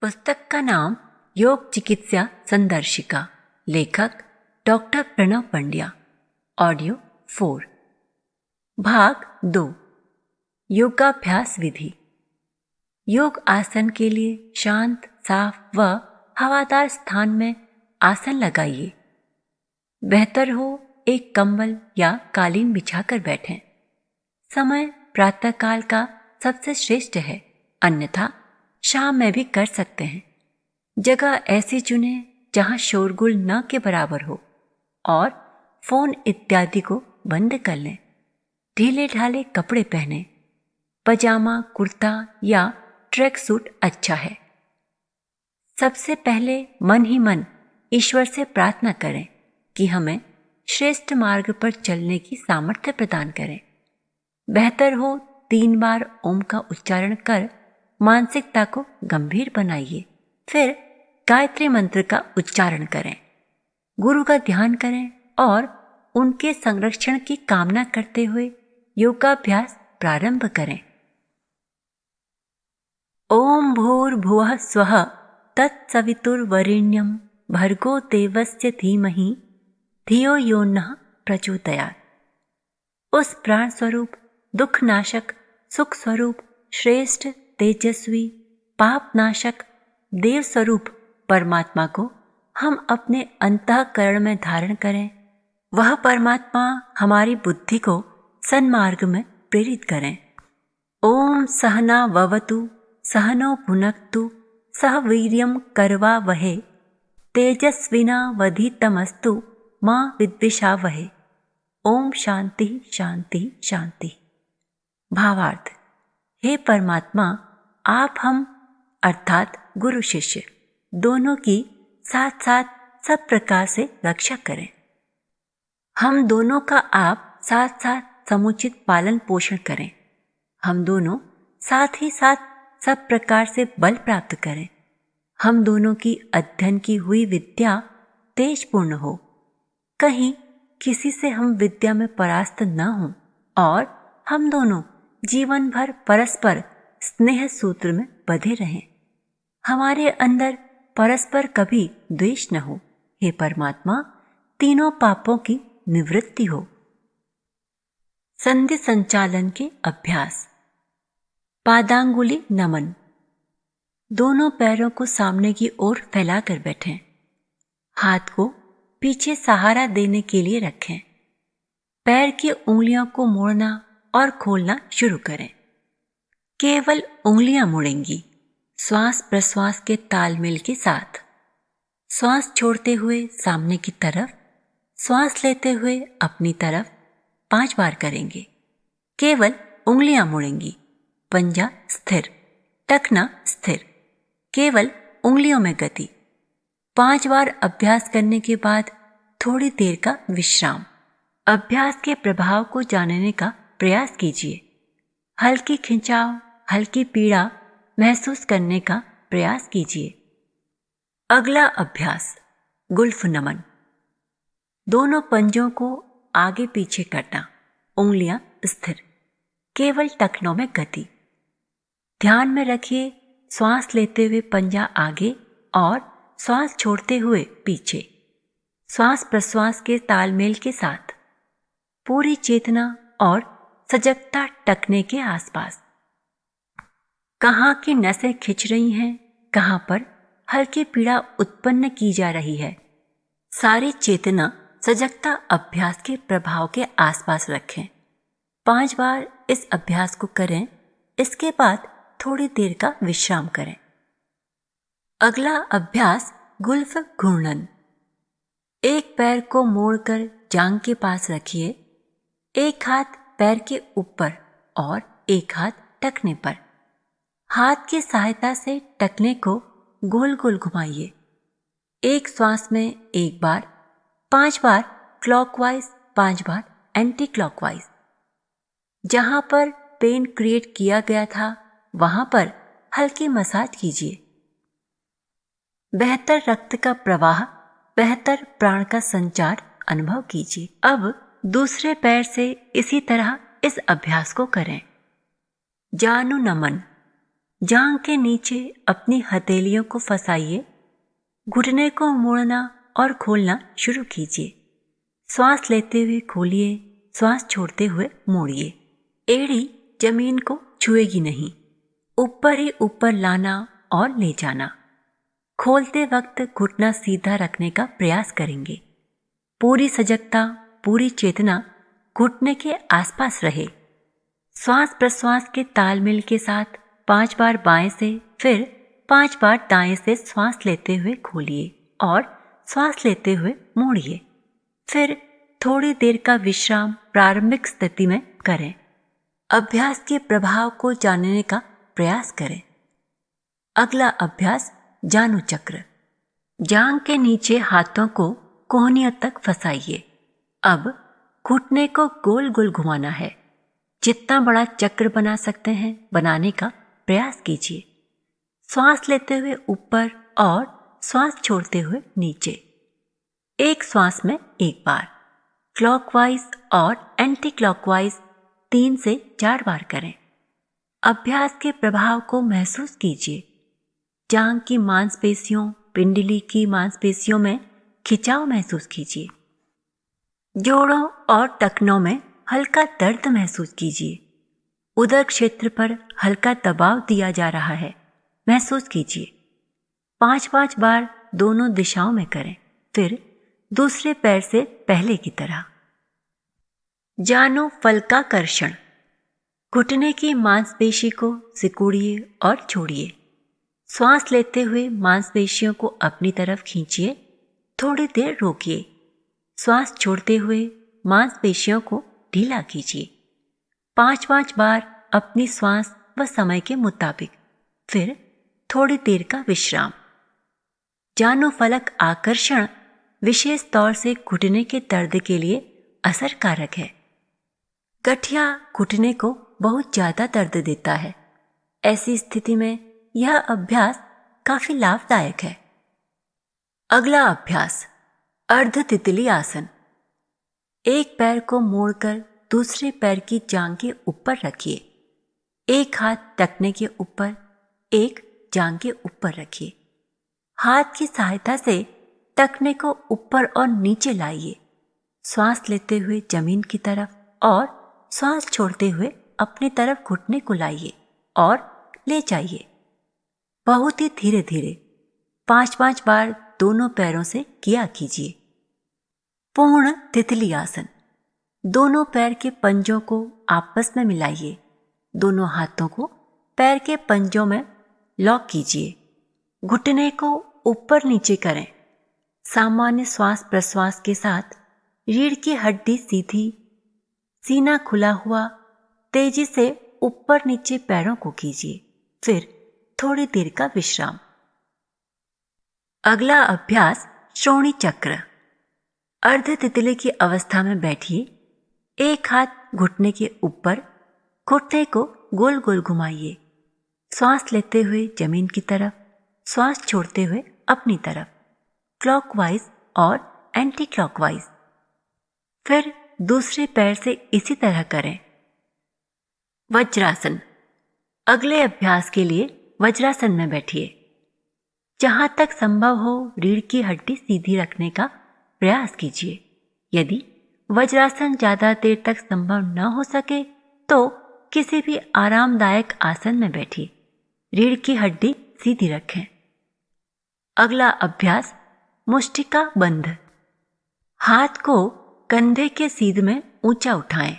पुस्तक का नाम योग चिकित्सा संदर्शिका, लेखक डॉक्टर प्रणव पंड्या। ऑडियो 4। भाग 2। योगाभ्यास विधि। योग आसन के लिए शांत, साफ व हवादार स्थान में आसन लगाइए। बेहतर हो एक कंबल या कालीन बिछाकर बैठें। समय प्रातःकाल का सबसे श्रेष्ठ है, अन्यथा शाम में भी कर सकते हैं। जगह ऐसी चुने जहां शोरगुल न के बराबर हो और फोन इत्यादि को बंद कर लें। ढीले ढाले कपड़े पहने। पजामा, कुर्ता या ट्रैक सूट अच्छा है। सबसे पहले मन ही मन ईश्वर से प्रार्थना करें कि हमें श्रेष्ठ मार्ग पर चलने की सामर्थ्य प्रदान करें। बेहतर हो 3 बार ओम का उच्चारण कर मानसिकता को गंभीर बनाइए। फिर गायत्री मंत्र का उच्चारण करें। गुरु का ध्यान करें और उनके संरक्षण की कामना करते हुए योगाभ्यास प्रारंभ करें। ओम भूर्भुवः स्वः तत्सवितुर्वरेण्यं भर्गो देवस्य धीमहि धियो यो नः प्रचोदयात्। उस प्राण स्वरूप, दुख नाशक, सुख स्वरूप, श्रेष्ठ, तेजस्वी, पाप नाशक, देव स्वरूप परमात्मा को हम अपने अंतःकरण में धारण करें। वह परमात्मा हमारी बुद्धि को सन्मार्ग में प्रेरित करें। ओम सहना ववतु सहनो भुनक्तु सह वीर्यं करवावहै तेजस्विनावधीतमस्तु मां विद्विषावहै। ओम शांति शांति शांति। भावार्थ। हे परमात्मा, आप हम अर्थात गुरु शिष्य दोनों की साथ साथ सब प्रकार से रक्षा करें। हम दोनों का आप साथ साथ समुचित पालन पोषण करें। हम दोनों साथ ही साथ सब प्रकार से बल प्राप्त करें। हम दोनों की अध्ययन की हुई विद्या तेजपूर्ण हो। कहीं किसी से हम विद्या में परास्त न हों और हम दोनों जीवन भर परस्पर स्नेह सूत्र में बंधे रहें। हमारे अंदर परस्पर कभी द्वेष न हो। हे परमात्मा, तीनों पापों की निवृत्ति हो। संधि संचालन के अभ्यास। पादांगुली नमन। दोनों पैरों को सामने की ओर फैलाकर बैठें। हाथ को पीछे सहारा देने के लिए रखें। पैर की उंगलियों को मोड़ना और खोलना शुरू करें। केवल उंगलियां मुड़ेंगी, श्वास प्रश्वास के तालमेल के साथ। श्वास छोड़ते हुए सामने की तरफ, श्वास लेते हुए अपनी तरफ 5 बार करेंगे। केवल उंगलियां मुड़ेंगी। पंजा स्थिर, टखना स्थिर। केवल उंगलियों में गति। 5 बार अभ्यास करने के बाद थोड़ी देर का विश्राम। अभ्यास के प्रभाव को जानने का प्रयास कीजिए। हल्की खिंचाव, हल्की पीड़ा महसूस करने का प्रयास कीजिए। अगला अभ्यास गुल्फ नमन। दोनों पंजों को आगे पीछे करना, उंगलियां स्थिर, केवल टखनों में गति। ध्यान में रखिए श्वास लेते हुए पंजा आगे और श्वास छोड़ते हुए पीछे। श्वास प्रश्वास के तालमेल के साथ। पूरी चेतना और सजगता टखने के आसपास। कहाँ की नसें खिंच रही हैं, कहाँ पर हल्की पीड़ा उत्पन्न की जा रही है। सारी चेतना सजगता अभ्यास के प्रभाव के आसपास रखें। 5 बार इस अभ्यास को करें। इसके बाद थोड़ी देर का विश्राम करें। अगला अभ्यास गुल्फ घूर्णन। एक पैर को मोड़कर जांघ के पास रखिए। एक हाथ पैर के ऊपर और एक हाथ टखने पर। हाथ की सहायता से टखने को गोल गोल घुमाइए। एक श्वास में 1 बार, 5 बार क्लॉकवाइज, 5 बार एंटी क्लॉकवाइज। जहां पर पेन क्रिएट किया गया था वहां पर हल्की मसाज कीजिए। बेहतर रक्त का प्रवाह, बेहतर प्राण का संचार अनुभव कीजिए। अब दूसरे पैर से इसी तरह इस अभ्यास को करें। जानु नमन। जांघ के नीचे अपनी हथेलियों को फंसाइए। घुटने को मोड़ना और खोलना शुरू कीजिए। श्वास लेते हुए खोलिए, श्वास छोड़ते हुए मोड़िए। एड़ी जमीन को छुएगी नहीं। ऊपर ही ऊपर लाना और ले जाना। खोलते वक्त घुटना सीधा रखने का प्रयास करेंगे। पूरी सजगता, पूरी चेतना घुटने के आसपास रहे। श्वास प्रश्वास के तालमेल के साथ 5 बार बाएं से फिर 5 बार दाएं से श्वास लेते हुए खोलिए और श्वास लेते हुए मोड़िए। फिर थोड़ी देर का विश्राम प्रारंभिक स्थिति में करें। अभ्यास के प्रभाव को जानने का प्रयास करें। अगला अभ्यास जानु चक्र। जांघ के नीचे हाथों को कोहनियों तक फंसाइए। अब घुटने को गोल गोल घुमाना है। जितना बड़ा चक्र बना सकते हैं बनाने का प्रयास कीजिए। श्वास लेते हुए ऊपर और श्वास छोड़ते हुए नीचे। एक श्वास में एक बार। क्लॉकवाइज और एंटी क्लॉकवाइज 3 से 4 बार करें। अभ्यास के प्रभाव को महसूस कीजिए। जांघ की मांसपेशियों, पिंडली की मांसपेशियों में खिंचाव महसूस कीजिए। जोड़ों और टखनों में हल्का दर्द महसूस कीजिए। उदर क्षेत्र पर हल्का दबाव दिया जा रहा है, महसूस कीजिए। 5-5 बार दोनों दिशाओं में करें। फिर दूसरे पैर से पहले की तरह। जानु फलकाकर्षण। घुटने की मांसपेशी को सिकुड़िए और छोड़िए। श्वास लेते हुए मांसपेशियों को अपनी तरफ खींचिए। थोड़ी देर रोकिए। श्वास छोड़ते हुए मांसपेशियों को ढीला कीजिए। 5-5 बार अपनी श्वास व समय के मुताबिक। फिर थोड़ी देर का विश्राम। जानु फलक आकर्षण विशेष तौर से घुटने के दर्द के लिए असरकारक है। गठिया घुटने को बहुत ज्यादा दर्द देता है। ऐसी स्थिति में यह अभ्यास काफी लाभदायक है। अगला अभ्यास अर्ध तितली आसन। एक पैर को मोड़कर दूसरे पैर की जांघ के ऊपर रखिए। एक हाथ टखने के ऊपर, एक जांघ के ऊपर रखिए। हाथ की सहायता से टखने को ऊपर और नीचे लाइए। श्वास लेते हुए जमीन की तरफ और श्वास छोड़ते हुए अपनी तरफ घुटने को लाइए और ले जाइए। बहुत ही धीरे धीरे 5-5 बार दोनों पैरों से किया कीजिए। पूर्ण तितली आसन। दोनों पैर के पंजों को आपस में मिलाइए। दोनों हाथों को पैर के पंजों में लॉक कीजिए। घुटने को ऊपर नीचे करें। सामान्य श्वास प्रश्वास के साथ रीढ़ की हड्डी सीधी, सीना खुला हुआ, तेजी से ऊपर नीचे पैरों को कीजिए। फिर थोड़ी देर का विश्राम। अगला अभ्यास श्रोणी चक्र। अर्ध तितली की अवस्था में बैठिए। एक हाथ घुटने के ऊपर, घुटने को गोल गोल घुमाइए। श्वास लेते हुए जमीन की तरफ, श्वास छोड़ते हुए अपनी तरफ, क्लॉकवाइज और एंटी क्लॉकवाइज। फिर दूसरे पैर से इसी तरह करें। वज्रासन। अगले अभ्यास के लिए वज्रासन में बैठिए। जहां तक संभव हो रीढ़ की हड्डी सीधी रखने का प्रयास कीजिए। यदि वज्रासन ज्यादा देर तक संभव न हो सके तो किसी भी आरामदायक आसन में बैठिए। रीढ़ की हड्डी सीधी रखें। अगला अभ्यास मुष्टिका बंध। हाथ को कंधे के सीध में ऊंचा उठाएं।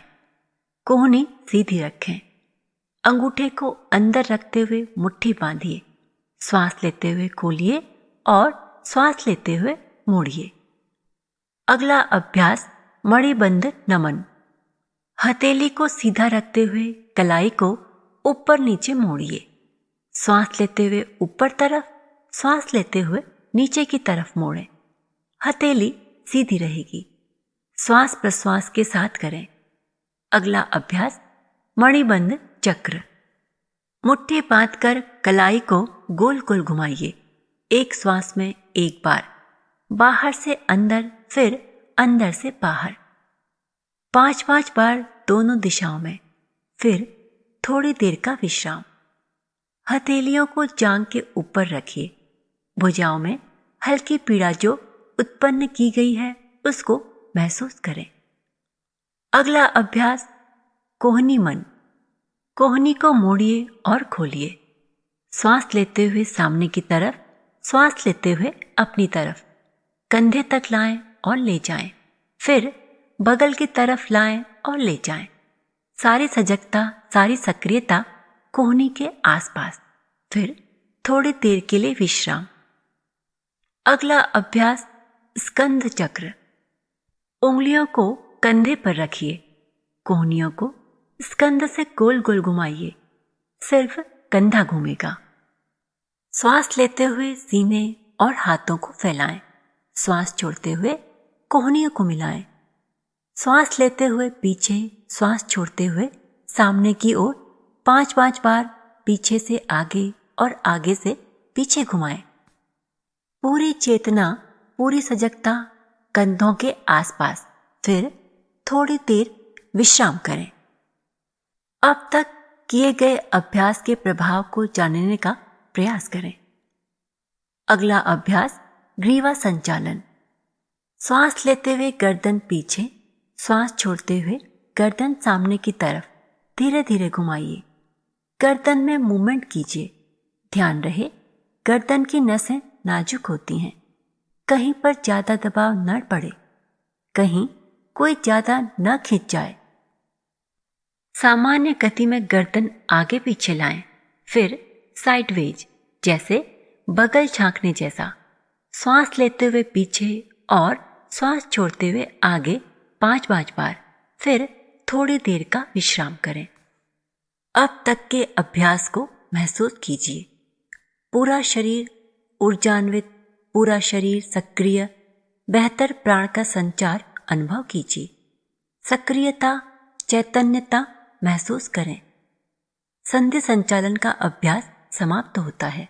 कोहनी सीधी रखें। अंगूठे को अंदर रखते हुए मुट्ठी बांधिए। श्वास लेते हुए खोलिए और श्वास लेते हुए मोड़िए। अगला अभ्यास मणिबंध नमन। हथेली को सीधा रखते हुए कलाई को ऊपर नीचे मोड़िए। श्वास लेते हुए ऊपर तरफ, श्वास लेते हुए नीचे की तरफ मोड़ें। हथेली सीधी रहेगी। श्वास प्रश्वास के साथ करें। अगला अभ्यास मणिबंध चक्र। मुट्ठी बांधकर कलाई को गोल गोल घुमाइए। एक श्वास में एक बार, बाहर से अंदर, फिर अंदर से बाहर। 5-5 बार दोनों दिशाओं में। फिर थोड़ी देर का विश्राम। हथेलियों को जांघ के ऊपर रखिए। भुजाओं में हल्की पीड़ा जो उत्पन्न की गई है उसको महसूस करें। अगला अभ्यास कोहनी मन। कोहनी को मोड़िए और खोलिए। श्वास लेते हुए सामने की तरफ, श्वास लेते हुए अपनी तरफ, कंधे तक लाएं और ले जाएं, फिर बगल की तरफ लाएं और ले जाएं। सारी सजगता, सारी सक्रियता कोहनी के आसपास, फिर थोड़ी देर के लिए विश्राम। अगला अभ्यास स्कंध चक्र। उंगलियों को कंधे पर रखिए, कोहनियों को स्कंध से गोल गोल घुमाइए, सिर्फ कंधा घूमेगा। श्वास लेते हुए सीने और हाथों को फैलाएं, श्वास छोड़ते हुए कोहनियों को मिलाएं। श्वास लेते हुए पीछे, श्वास छोड़ते हुए सामने की ओर 5-5 बार पीछे से आगे और आगे से पीछे घुमाएं। पूरी चेतना, पूरी सजगता कंधों के आसपास, फिर थोड़ी देर विश्राम करें। अब तक किए गए अभ्यास के प्रभाव को जानने का प्रयास करें। अगला अभ्यास ग्रीवा संचालन। श्वास लेते हुए गर्दन पीछे, श्वास छोड़ते हुए गर्दन सामने की तरफ धीरे धीरे घुमाइए। गर्दन में मूवमेंट कीजिए। ध्यान रहे गर्दन की नसें नाजुक होती हैं, कहीं पर ज्यादा दबाव न पड़े, कहीं कोई ज्यादा न खिंच जाए। सामान्य गति में गर्दन आगे पीछे लाएं, फिर साइडवेज जैसे बगल झांकने जैसा। श्वास लेते हुए पीछे और श्वास छोड़ते हुए आगे 5-5 बार, फिर थोड़ी देर का विश्राम करें। अब तक के अभ्यास को महसूस कीजिए। पूरा शरीर ऊर्जान्वित, पूरा शरीर सक्रिय, बेहतर प्राण का संचार अनुभव कीजिए। सक्रियता, चैतन्यता महसूस करें। संधि संचालन का अभ्यास समाप्त होता है।